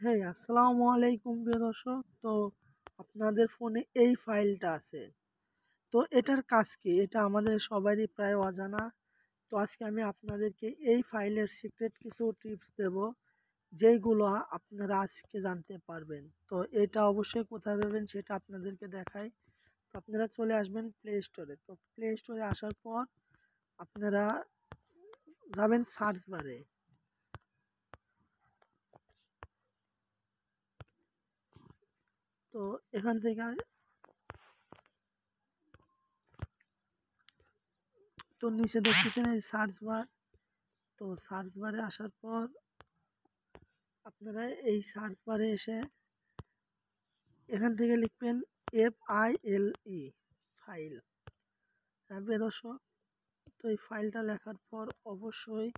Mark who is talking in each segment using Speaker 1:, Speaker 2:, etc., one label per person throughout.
Speaker 1: হ্যাঁ, আসসালামু আলাইকুম প্রিয় দর্শক। তো আপনাদের ফোনে এই ফাইলটা আছে। তো এটার কাজ কি? এটা আমাদের সবারই প্রায় অজানা। তো আজকে আমি আপনাদেরকে এই ফাইলের সিক্রেট কিছু টিপস দেব, যেইগুলো আপনারা আজকে জানতে পারবেন। তো এটা অবশ্যই কোথায় পাবেন সেটা আপনাদেরকে দেখাই। তো আপনারা চলে আসবেন প্লে স্টোরে। তো প্লে স্টোরে আসার পর আপনারা যাবেন সার্চ বারে। তো এখান থেকে তো নিচে দেখতেছেন এই সার্চ বার। তো সার্চ বারে আসার পর আপনারা এই সার্চ বারে এসে এখান থেকে লিখবেন FILE ফাইল। হ্যাঁ প্রিয় দর্শক, তো এই ফাইলটা লেখার পর অবশ্যই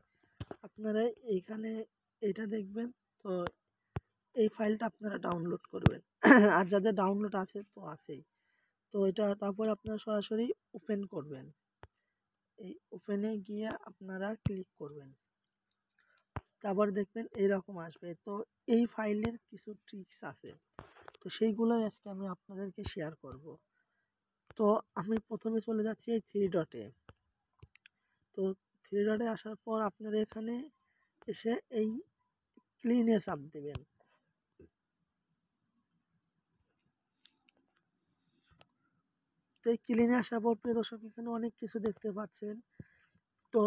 Speaker 1: আপনারা এইখানে এটা দেখবেন। তো এই ফাইলটা আপনারা ডাউনলোড করবেন। আর যাদের ডাউনলোড আছে তো আছেই। তো এটা তারপর আপনারা সরাসরি ওপেন করবেন। এই ওপেনে গিয়ে আপনারা ক্লিক করবেন। তারপর দেখবেন এইরকম আসবে। তো এই ফাইলের কিছু ট্রিক্স আছে, তো সেইগুলোই আজকে আমি আপনাদেরকে শেয়ার করব। তো আমি প্রথমে চলে যাচ্ছি এই থ্রি ডটে। তো থ্রি ডটে আসার পর আপনারা এখানে এসে এই ক্লিনে চাপ দেবেন। তো এই ক্লিনে আসার পর প্রিয় দর্শক এখানে অনেক কিছু দেখতে পাচ্ছেন। তো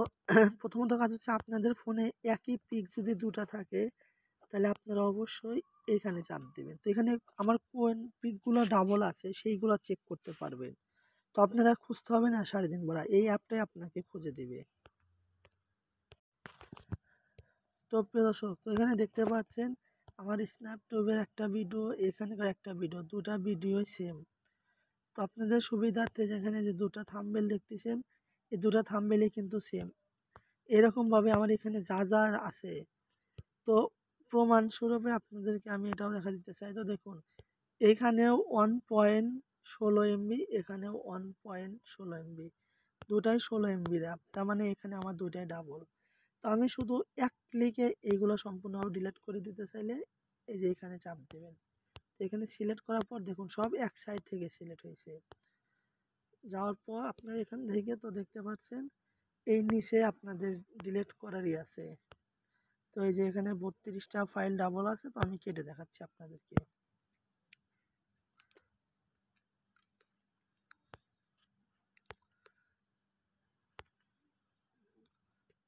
Speaker 1: প্রথমত কাজ হচ্ছে আপনাদের ফোনে একই পিক যদি দুটা থাকে তাহলে আপনারা অবশ্যই এখানে চাপ দিবেন। তো এখানে আমার কোন পিকগুলো ডাবল আছে সেইগুলো চেক করতে পারবেন। তো আপনারা খুঁজতে হবে না সারাদিন ভরা, এই অ্যাপটাই আপনাকে খুঁজে দিবে। তো প্রিয় দর্শক, তো এখানে দেখতে পাচ্ছেন আমার স্ন্যাপটুবের একটা ভিডিও, এখানকার একটা ভিডিও, দুটা ভিডিওই সেম। তো আপনাদের সুবিধার্থে যেখানে যে দুটা থাম্বনেল দেখতেছেন, এই দুটা থাম্বনেলই কিন্তু সেম। এরকমভাবে আমার এখানে যা যা আছে, তো প্রমাণ স্বরূপে আপনাদেরকে আমি এটাও দেখা দিতে চাই। তো দেখুন এখানেও 1.16 MB, এখানেও 1.16 MB, দুটাই 16 MB অ্যাপ। তার মানে এখানে আমার দুটাই ডাবল। তো আমি শুধু এক ক্লিকে এইগুলো সম্পূর্ণভাবে ডিলিট করে দিতে চাইলে এই যে এখানে চাপ দেবেন। তো এখানে সিলেক্ট করার পর দেখুন সব এক সাইড থেকে সিলেক্ট হয়েছে। যাওয়ার পর আপনারা এখান থেকে তো দেখতে পাচ্ছেন এই নিচে আপনাদের ডিলিট করারই আছে। তো এই যে এখানে 32টা ফাইল ডাবল আছে, তো আমি কেটে দেখাচ্ছি আপনাদেরকে।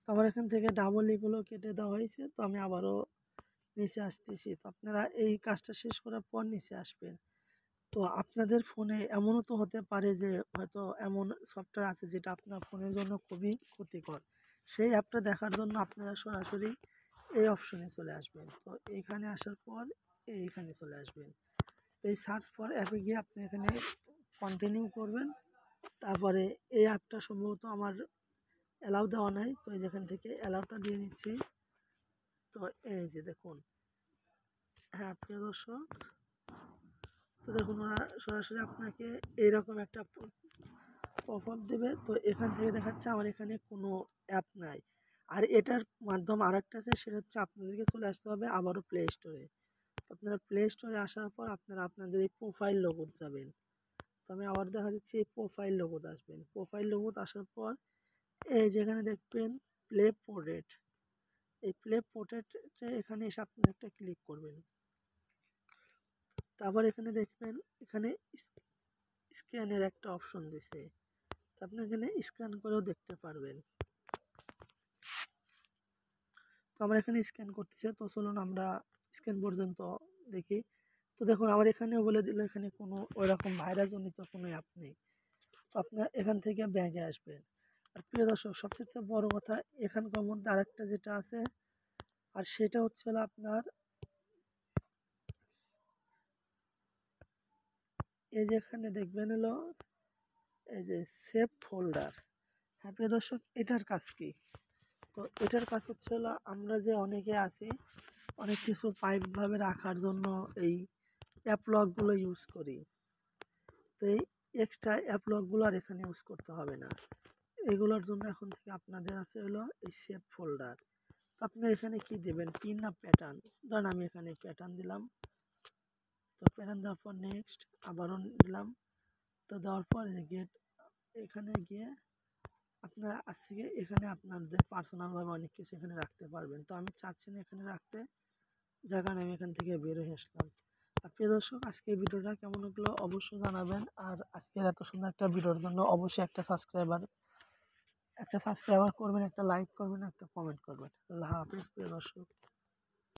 Speaker 1: তো আমার এখান থেকে ডাবল এগুলো কেটে দেওয়া হয়েছে। তো আমি আবারও নিচে আসতেছি। তো আপনারা এই কাজটা শেষ করার পর নিচে আসবেন। তো আপনাদের ফোনে এমনও তো হতে পারে যে হয়তো এমন সফটওয়্যার আছে যেটা আপনার ফোনের জন্য খুবই ক্ষতিকর। সেই অ্যাপটা দেখার জন্য আপনারা সরাসরি এই অপশনে চলে আসবেন। তো এইখানে আসার পর এইখানে চলে আসবেন। তো এই সার্চ ফর অ্যাপে গিয়ে আপনি এখানে কন্টিনিউ করবেন। তারপরে এই অ্যাপটা সম্ভবত আমার অ্যালাউ দেওয়া নাই, তো এই যেখান থেকে অ্যালাউটা দিয়ে নিচ্ছি। তো এই যে দেখুন, হ্যাঁ প্রিয় দর্শক, তো দেখুন ওরা সরাসরি আপনাকে এইরকম একটা পপ আপ দেবে। তো এখান থেকে দেখাচ্ছে আমার এখানে কোনো অ্যাপ নাই। আর এটার মাধ্যম আরেকটা আছে, সেটা হচ্ছে আপনাদেরকে চলে আসতে হবে আবারও প্লে স্টোরে। আপনারা প্লে স্টোরে আসার পর আপনারা আপনাদের এই প্রোফাইল লোগোতে যাবেন। তো আমি আবার দেখা দিচ্ছি এই প্রোফাইল লোগোতে আসবেন। প্রোফাইল লোগোতে আসার পর এই যেখানে দেখবেন প্লে পোর্ট্রেট, এই প্লে পোর্ট্রেটে এখানে এসে আপনারা একটা ক্লিক করবেন। তারপর এখানে দেখবেন এখানে স্ক্যানের একটা অপশন দিছে, আপনি এখানে স্ক্যান করেও দেখতে পারবেন। তো আমরা এখানে স্ক্যান করতেছে, তো চলুন আমরা স্ক্যান পর্যন্ত দেখি। তো দেখুন আমার এখানেও বলে দিল এখানে কোনো ওইরকম ভাইরাস জনিত কোনো অ্যাপ নেই। তো আপনার এখান থেকে ব্যাগে আসবেন। আর প্রিয় দর্শক, সবচেয়ে বড় কথা এখানকার মধ্যে আরেকটা যেটা আছে, আর সেটা হচ্ছে হলো আপনার এই যে এখানে দেখবেন হলো এই যে সেভ ফোল্ডার। হ্যাঁ প্রিয় দর্শক, এটার কাজ কি? তো এটার কাজ হচ্ছে হলো আমরা যে অনেকে আছি অনেক কিছু প্রাইভেটভাবে রাখার জন্য এই অ্যাপ লকগুলো ইউজ করি। তো এই এক্সট্রা অ্যাপ লকগুলো আর এখানে ইউজ করতে হবে না। এগুলোর জন্য এখন থেকে আপনাদের আছে হলো এই সেভ ফোল্ডার। তো আপনার এখানে কি দেবেন, পিন না প্যাটার্ন? ধরেন আমি এখানে প্যাটার্ন দিলাম। তো প্যাটার্ন দেওয়ার পর নেক্সট আবারও দিলাম। তো দেওয়ার পর গেট, এখানে গিয়ে আপনারা আজকে এখানে আপনাদের পার্সোনালভাবে অনেক কিছু এখানে রাখতে পারবেন। তো আমি চাচ্ছি না এখানে রাখতে, যার কারণে আমি এখান থেকে বের হয়ে আসলাম। আর প্রিয় দর্শক, আজকের ভিডিওটা কেমন লাগলো অবশ্যই জানাবেন। আর আজকের এত সুন্দর একটা ভিডিওর জন্য অবশ্যই একটা সাবস্ক্রাইবার করবেন, একটা লাইক করবেন, একটা কমেন্ট করবেন। আল্লাহ হাফেজ প্রিয় দর্শক।